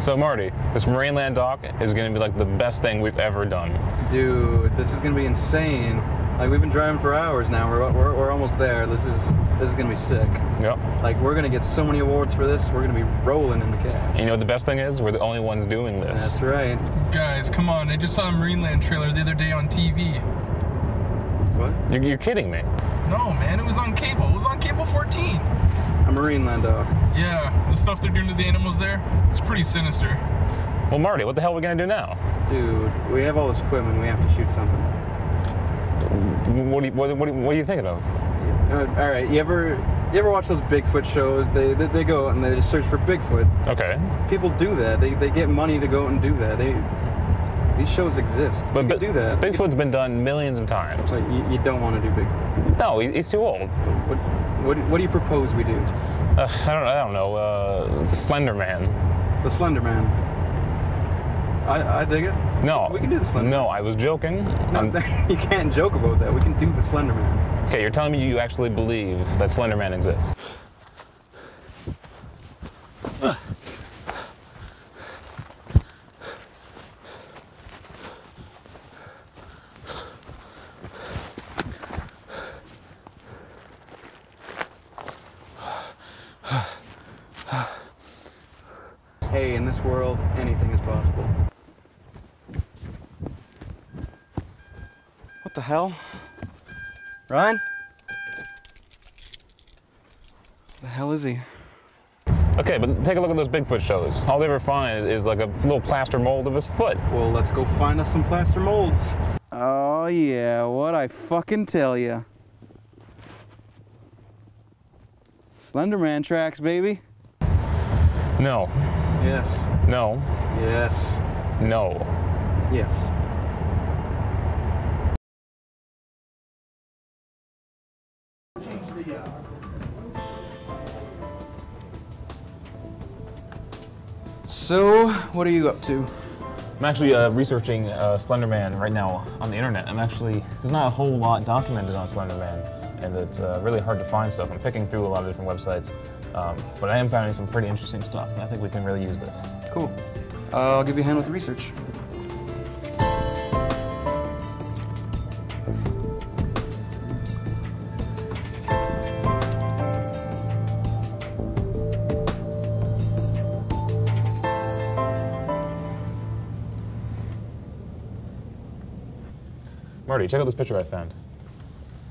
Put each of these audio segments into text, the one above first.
So Marty, this Marineland dock is going to be like the best thing we've ever done. Dude, this is going to be insane. Like, we've been driving for hours now. We're almost there. This is going to be sick. Yep. Like, we're going to get so many awards for this. We're going to be rolling in the cash. And you know what the best thing is? We're the only ones doing this. That's right. Guys, come on. I just saw a Marineland trailer the other day on TV. What? You're kidding me. No, man. It was on cable. It was on cable 14. A Marineland dock. Yeah, the stuff they're doing to the animals there, it's pretty sinister. Well, Marty, what the hell are we going to do now? Dude, we have all this equipment. We have to shoot something. What are you thinking of? All right, you ever watch those Bigfoot shows? They go out and they just search for Bigfoot. Okay. People do that. They get money to go out and do that. These shows exist. But you do that. Bigfoot's been done millions of times. Like, you don't want to do Bigfoot. No, he's too old. What do you propose we do? I don't know. Slender Man. The Slender Man. I dig it. No. We can do the Slender Man. No, I was joking. No, you can't joke about that. We can do the Slender Man. Okay, you're telling me you actually believe that Slender Man exists? Hey, in this world, anything is possible. What the hell? Ryan? The hell is he? Okay, but take a look at those Bigfoot shows. All they ever find is like a little plaster mold of his foot. Well, let's go find us some plaster molds. Oh yeah, what I fucking tell ya. Slender Man tracks, baby. No. Yes. No. Yes. No. Yes. So, what are you up to? I'm actually researching Slender Man right now on the internet. There's not a whole lot documented on Slender Man, and it's really hard to find stuff. I'm picking through a lot of different websites, but I am finding some pretty interesting stuff, and I think we can really use this. Cool. I'll give you a hand with the research. Marty, check out this picture I found.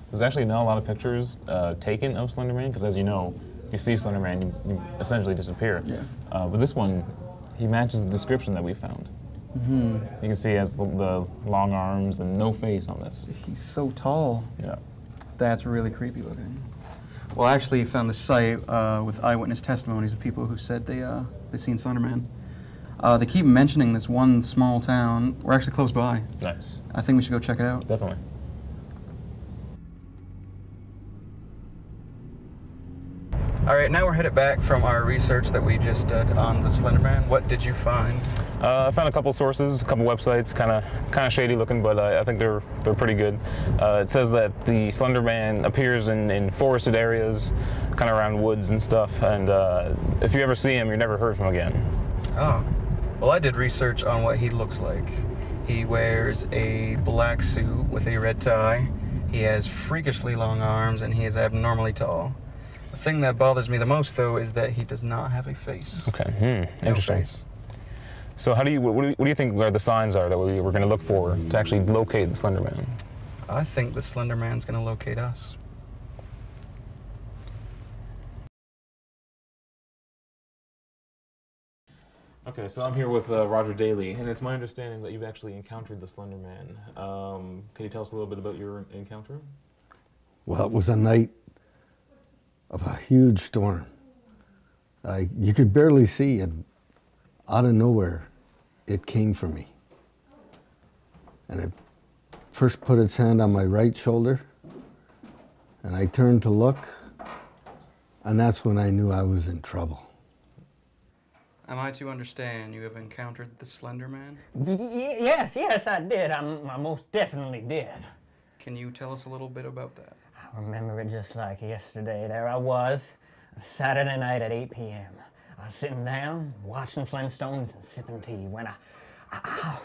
There's actually not a lot of pictures taken of Slender Man, because as you know, if you see Slender Man, you essentially disappear. Yeah. But this one, he matches the description that we found. Mm-hmm. You can see he has the long arms and no face on this. He's so tall. Yeah. That's really creepy looking. Well, I actually found the site with eyewitness testimonies of people who said they seen Slender Man. They keep mentioning this one small town. We're actually close by. Nice. I think we should go check it out. Definitely. All right, now we're headed back from our research that we just did on the Slender Man. What did you find? I found a couple sources, a couple websites, kind of shady looking, but I think they're pretty good. It says that the Slender Man appears in forested areas, kind of around woods and stuff, and if you ever see him, you're never heard from him again. Oh. Well, I did research on what he looks like. He wears a black suit with a red tie. He has freakishly long arms, and he is abnormally tall. The thing that bothers me the most, though, is that he does not have a face. Okay, interesting. No face. So what do you think the signs are that we're going to look for to actually locate the Slender Man? I think the Slender Man's going to locate us. Okay, so I'm here with Roger Daly, and it's my understanding that you've actually encountered the Slender Man. Can you tell us a little bit about your encounter? Well, it was a night of a huge storm. You could barely see, and out of nowhere, it came for me. And it first put its hand on my right shoulder, and I turned to look, and that's when I knew I was in trouble. Am I to understand you have encountered the Slender Man? Yes, I did. I most definitely did. Can you tell us a little bit about that? I remember it just like yesterday. There I was, a Saturday night at 8 p.m. I was sitting down, watching Flintstones and sipping tea when I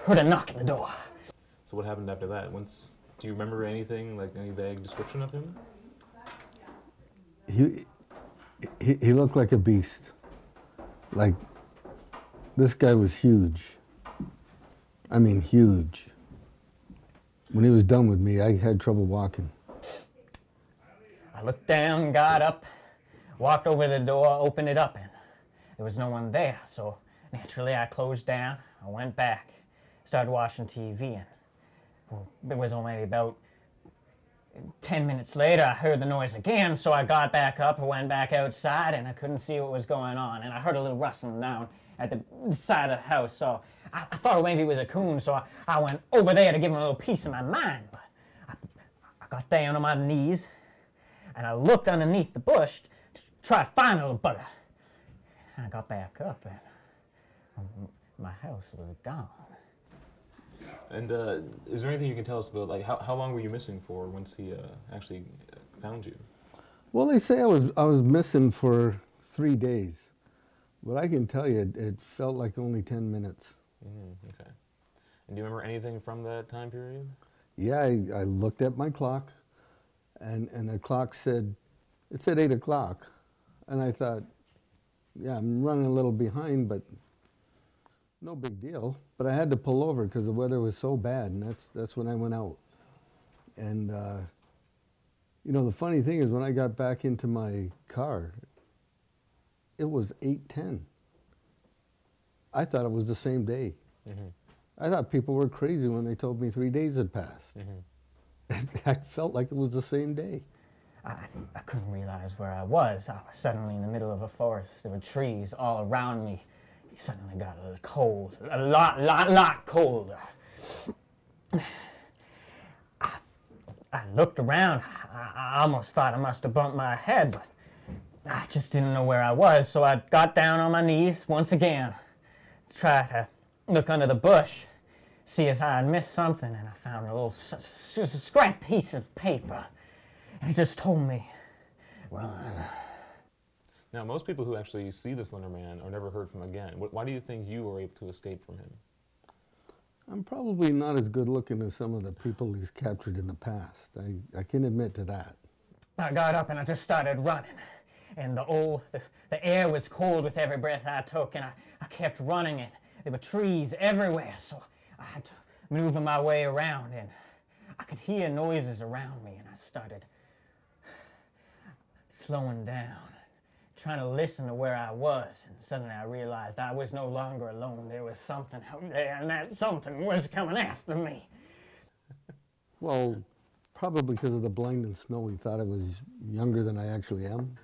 heard a knock at the door. So what happened after that? Do you remember anything, like any vague description of him? He looked like a beast. Like, this guy was huge. I mean, huge. When he was done with me, I had trouble walking. I looked down, got up, walked over to the door, opened it up, and there was no one there. So naturally, I closed down. I went back, started watching TV, and well, it was only about 10 minutes later, I heard the noise again, so I got back up, went back outside, and I couldn't see what was going on. And I heard a little rustling down at the side of the house, so I thought maybe it was a coon, so I went over there to give him a little piece of my mind. But I got down on my knees, and I looked underneath the bush to try to find a little bugger. And I got back up, and my house was gone. And is there anything you can tell us about, like, how long were you missing for once he actually found you? Well, they say I was missing for 3 days. But I can tell you, it felt like only 10 minutes. Okay. And do you remember anything from that time period? Yeah, I looked at my clock, and the clock said, it said 8 o'clock. And I thought, yeah, I'm running a little behind, but no big deal. But I had to pull over because the weather was so bad, and that's when I went out. And, you know, the funny thing is when I got back into my car, it was 8:10. I thought it was the same day. I thought people were crazy when they told me 3 days had passed. I felt like it was the same day. I couldn't realize where I was. I was suddenly in the middle of a forest. There were trees all around me. It suddenly got a little cold, a lot colder. I looked around. I almost thought I must have bumped my head, but I just didn't know where I was, so I got down on my knees once again, tried to look under the bush, see if I had missed something, and I found a little scrap piece of paper, and it just told me, run. Now, most people who actually see the Slender Man are never heard from again. Why do you think you were able to escape from him? I'm probably not as good looking as some of the people he's captured in the past. I can admit to that. I got up and I just started running. And the air was cold with every breath I took, and I kept running, and there were trees everywhere, so I had to maneuver my way around, and I could hear noises around me, and I started slowing down, trying to listen to where I was, and suddenly I realized I was no longer alone. There was something out there, and that something was coming after me. Well, probably because of the blinding snow, he thought I was younger than I actually am.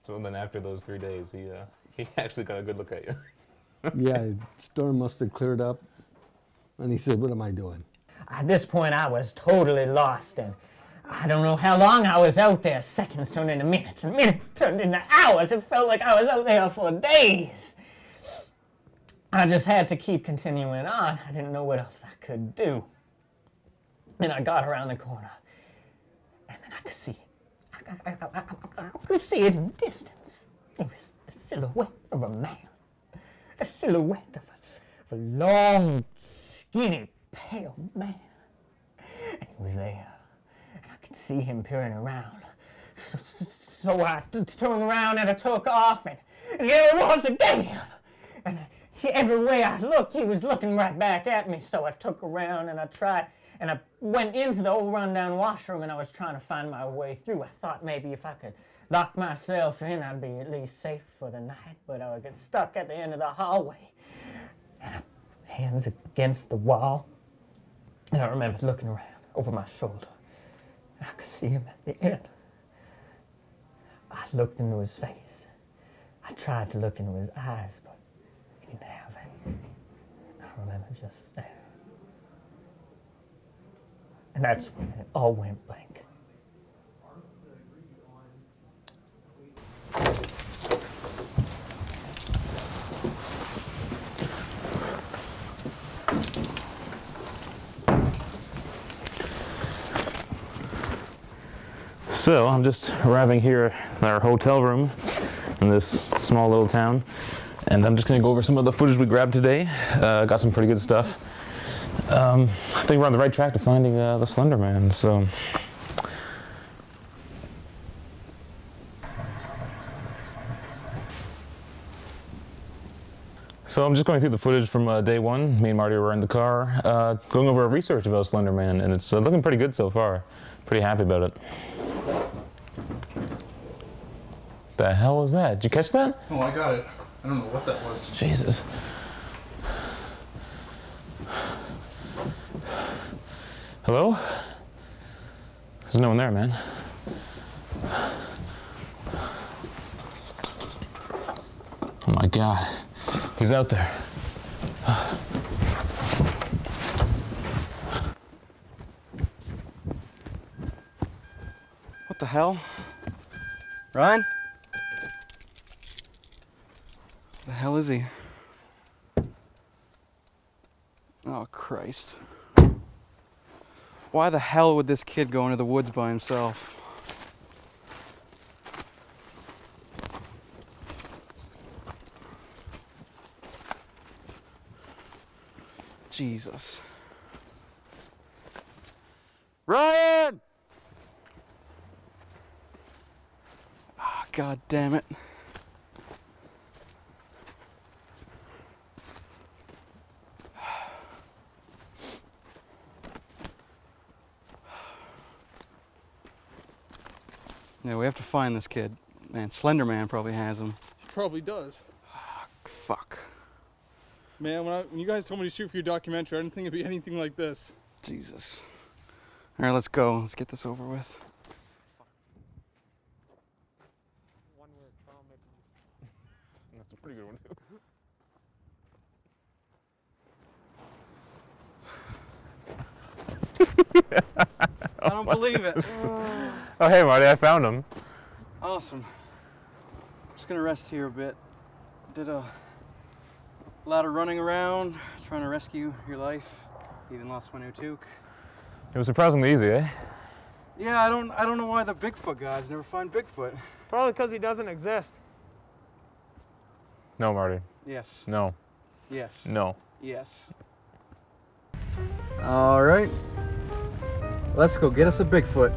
So then after those 3 days, he actually got a good look at you. Yeah, the storm must have cleared up, and he said, what am I doing? At this point, I was totally lost, and I don't know how long I was out there. Seconds turned into minutes, and minutes turned into hours. It felt like I was out there for days. I just had to keep continuing on. I didn't know what else I could do. And I got around the corner, and then I could see it. I could see it in the distance. It was the silhouette of a man. The silhouette of a long, skinny, pale man. And he was there. And I could see him peering around. So I turned around and I took off, and there it was again. And every way I looked, he was looking right back at me. So I took around and I tried. And I went into the old rundown washroom, and I was trying to find my way through. I thought maybe if I could lock myself in, I'd be at least safe for the night. But I would get stuck at the end of the hallway. And hands against the wall. And I remember looking around over my shoulder. And I could see him at the end. I looked into his face. I tried to look into his eyes, but he didn't have it. And I remember just staring. And that's when it all went blank. So I'm just arriving here at our hotel room, in this small little town. And I'm just gonna go over some of the footage we grabbed today. Got some pretty good stuff. I think we're on the right track to finding the Slender Man, so. So I'm just going through the footage from day one. Me and Marty were in the car, going over our research about Slender Man, and it's looking pretty good so far. Pretty happy about it. The hell was that? Did you catch that? Oh, I got it. I don't know what that was. Jesus. Hello? There's no one there, man. Oh my God. He's out there. What the hell? Ryan? Where the hell is he? Oh, Christ. Why the hell would this kid go into the woods by himself? Jesus. Ryan! Oh, God damn it. Yeah, we have to find this kid. Man, Slender Man probably has him. He probably does. Fuck. Man, when you guys told me to shoot for your documentary, I didn't think it'd be anything like this. Jesus. All right, let's go. Let's get this over with. That's a pretty good one, too. I don't believe it. Oh, hey, Marty, I found him. Awesome. I'm just gonna rest here a bit. Did a lot of running around, trying to rescue your life. Even lost my new toque. It was surprisingly easy, eh? Yeah, I don't know why the Bigfoot guys never find Bigfoot. Probably because he doesn't exist. No, Marty. Yes. No. Yes. No. Yes. All right. Let's go get us a Bigfoot.